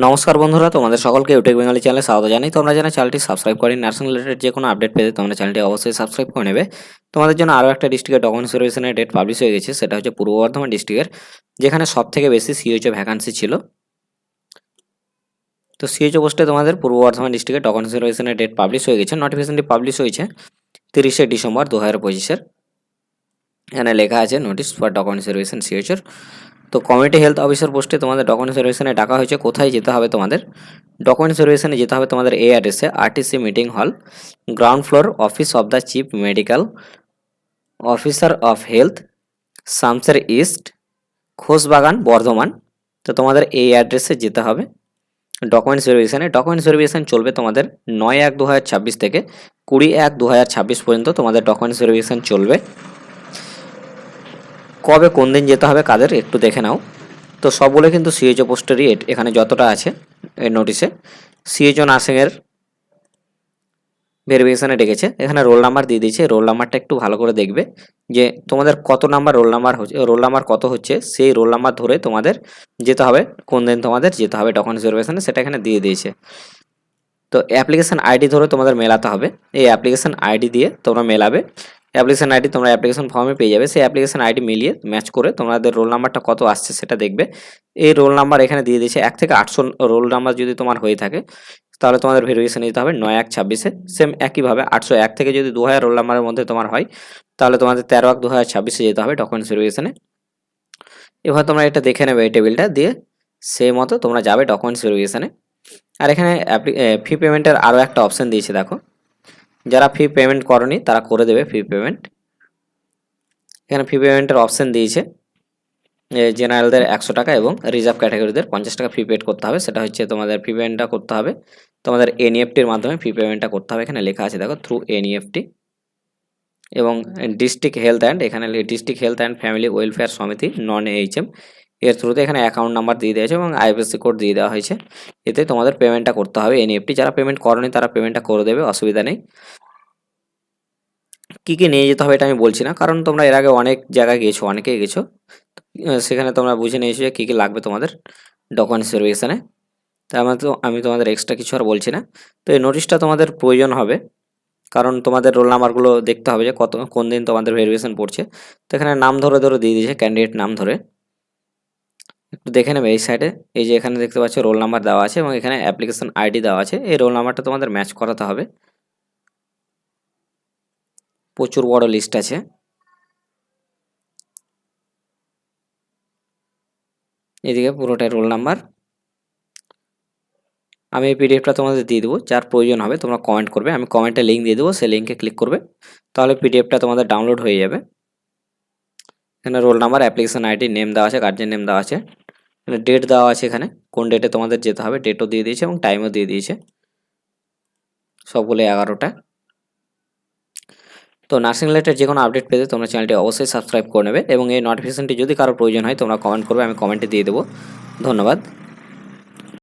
নমস্কার বন্ধুরা, তোমাদের সকলকে ইউটিউব বেঙ্গলি চ্যানেলে স্বাগত জানাই। তোমরা যারা চ্যানেলটি সাবস্ক্রাইব করেন, নার্সিং রিলেটেড যে কোনো আপডেট পেতে তোমরা চ্যানেলটি অবশ্যই সাবস্ক্রাইব করে নেবে। তোমাদের জন্য আরও একটা ডিস্ট্রিক্টের ডকুমেন্টস ভেরিফিকেশনের ডেট পাবলিশ হয়ে গেছে, সেটা হচ্ছে পূর্ব বর্ধমান ডিস্ট্রিক্টের, যেখানে সব থেকে বেশি সিএইচও ভ্যাকান্সি ছিল। তো সিএইচও পোস্টে তোমাদের পূর্ব বর্ধমান ডিস্ট্রিক্টের ডকুমেন্টস ভেরিফিকেশনের ডেট পাবলিশ হয়ে গেছে। নোটিফিকেশনটি পাবলিশ হয়েছে 30শে ডিসেম্বর 2025-এর। এখানে লেখা আছে নোটিশ ফর ডকুমেন্টস ভেরিফিকেশন সিএইচওর। তো কমিউনিটি হেলথ অফিসার পোস্টে তোমাদের ডকুমেন্টস ভেরিফিকেশনে ডাকা হয়েছে। কোথায় যেতে হবে তোমাদের? ডকুমেন্টস ভেরিফিকেশনে যেতে হবে তোমাদের এই অ্যাড্রেসে, RTC meeting hall, ground floor, office of the chief medical officer of health, Shamsher east, Khosbagan, Bardhaman. তো তোমাদের এই অ্যাড্রেসে যেতে হবে ডকুমেন্টস ভেরিফিকেশনে। ডকুমেন্টস ভেরিফিকেশন চলবে তোমাদের 9/1/2026 থেকে 20/1/2026 পর্যন্ত তোমাদের ডকুমেন্টস ভেরিফিকেশন চলবে। কবে কোন দিন যেতে হবে কাদের একটু দেখে নাও। তো সবগুলো কিন্তু সিএইচও পোস্টেরই এখানে যতটা আছে এই নোটিশে সিএইচও নার্সিংয়ের ভেরিফিকেশানে ডেকেছে। এখানে রোল নাম্বার দিয়ে দিয়েছে। রোল নাম্বারটা একটু ভালো করে দেখবে যে তোমাদের কত নাম্বার রোল নাম্বার হচ্ছে, রোল নাম্বার কত হচ্ছে, সেই রোল নাম্বার ধরে তোমাদের যেতে হবে, কোন দিন তোমাদের যেতে হবে ডকুমেন্টস ভেরিফিকেশানে সেটা এখানে দিয়ে দিয়েছে। তো অ্যাপ্লিকেশান আইডি ধরে তোমাদের মেলাতে হবে। এই অ্যাপ্লিকেশান আইডি দিয়ে তোমরা মেলাবে। অ্যাপ্লিকেশান আইডি তোমরা অ্যাপ্লিকেশান ফর্মে পেয়ে যাবে। সেই অ্যাপ্লিকেশান আইডি মিলিয়ে ম্যাচ করে তোমাদের রোল নাম্বারটা কত আসছে সেটা দেখবে। এই রোল নাম্বার এখানে দিয়ে দিয়েছে। 1 থেকে 800 রোল নাম্বার যদি তোমার হয়ে থাকে তাহলে তোমাদের ভেরিফিকেশান দিতে হবে 9/1/26-এ। সেম একইভাবে 801 থেকে যদি 2000 রোল নাম্বারের মধ্যে তোমার হয় তাহলে তোমাদের 13/1/2026-এ যেতে হবে ডকুমেন্টস ভেরিফিকেশানে। এবার তোমরা এটা দেখে নেবে এই টেবিলটা দিয়ে, সেই মতো তোমরা যাবে ডকুমেন্টস ভেরিফিকেশানে। আর এখানে ফি পেমেন্টের আরও একটা অপশান দিয়েছে দেখো। যারা ফি পেমেন্ট করনি তারা করে দেবে ফি পেমেন্ট। এখানে ফি পেমেন্টের অপশান দিয়েছে। জেনারেলদের 100 টাকা এবং রিজার্ভ ক্যাটাগরিদের 50 টাকা ফি পেড করতে হবে। সেটা হচ্ছে তোমাদের ফি পেমেন্টটা করতে হবে তোমাদের এনইএফটির মাধ্যমে ফি পেমেন্টটা করতে হবে। এখানে লেখা আছে দেখো, থ্রু এনইএফটি। এবং ডিস্ট্রিক্ট হেলথ অ্যান্ড, এখানে district health and family welfare সমিতি নন এইচএম এর থ্রুতে এখানে অ্যাকাউন্ট নাম্বার দিয়ে দেওয়া হয়েছে এবং আইএফএসসি কোড দিয়ে দেওয়া হয়েছে। এতে তোমাদের পেমেন্টটা করতে হবে এনইএফটি। যারা পেমেন্ট করনি তারা পেমেন্টটা করে দেবে, অসুবিধা নেই। কী কী নিয়ে যেতে হবে এটা আমি বলছি না, কারণ তোমরা এর আগে অনেক জায়গায় গেছো, অনেকেই গেছো, সেখানে তোমরা বুঝে নিয়েছো যে কী কী লাগবে তোমাদের ডকুমেন্টস ভেরিফিকেশানে। তাই আমি তোমাদের এক্সট্রা কিছু আর বলছি না। তো এই নোটিশটা তোমাদের প্রয়োজন হবে, কারণ তোমাদের রোল নাম্বারগুলো দেখতে হবে যে কোন দিন তোমাদের ভেরিফিকেশান পড়ছে। তো এখানে নাম ধরে ধরে দিয়ে দিয়েছে, ক্যান্ডিডেট নাম ধরে। একটু দেখে নেবে এই সাইডে, এই যে এখানে দেখতে পাচ্ছ রোল নাম্বার দেওয়া আছে এবং এখানে অ্যাপ্লিকেশান আইডি দেওয়া আছে। এই রোল নাম্বারটা তোমাদের ম্যাচ করাতে হবে। প্রচুর বড় লিস্ট আছে। এদিকে পুরোটাই রোল নাম্বার। আমি এই পিডিএফটা তোমাদের দিয়ে দেবো, যার প্রয়োজন হবে তোমরা কমেন্ট করবে, আমি কমেন্টে লিঙ্ক দিয়ে দেবো, সেই লিঙ্কে ক্লিক করবে, তাহলে পিডিএফটা তোমাদের ডাউনলোড হয়ে যাবে। এখানে roll number, application ID, name দেওয়া আছে, গার্জেন নেম দেওয়া আছে, এখানে ডেট দেওয়া আছে, এখানে কোন ডেটে তোমাদের যেতে হবে ডেটও দিয়ে দিয়েছে এবং টাইমও দিয়ে দিয়েছে, সবগুলো 11টা। তো নার্সিং রিলেটেড যে কোনো আপডেট পেতে তোমরা চ্যানেলটি অবশ্যই সাবস্ক্রাইব করে নেবে এবং এই নোটিফিকেশনটি যদি কারো প্রয়োজন হয় তোমরা কমেন্ট করবে, আমি কমেন্টে দিয়ে দেবো। ধন্যবাদ।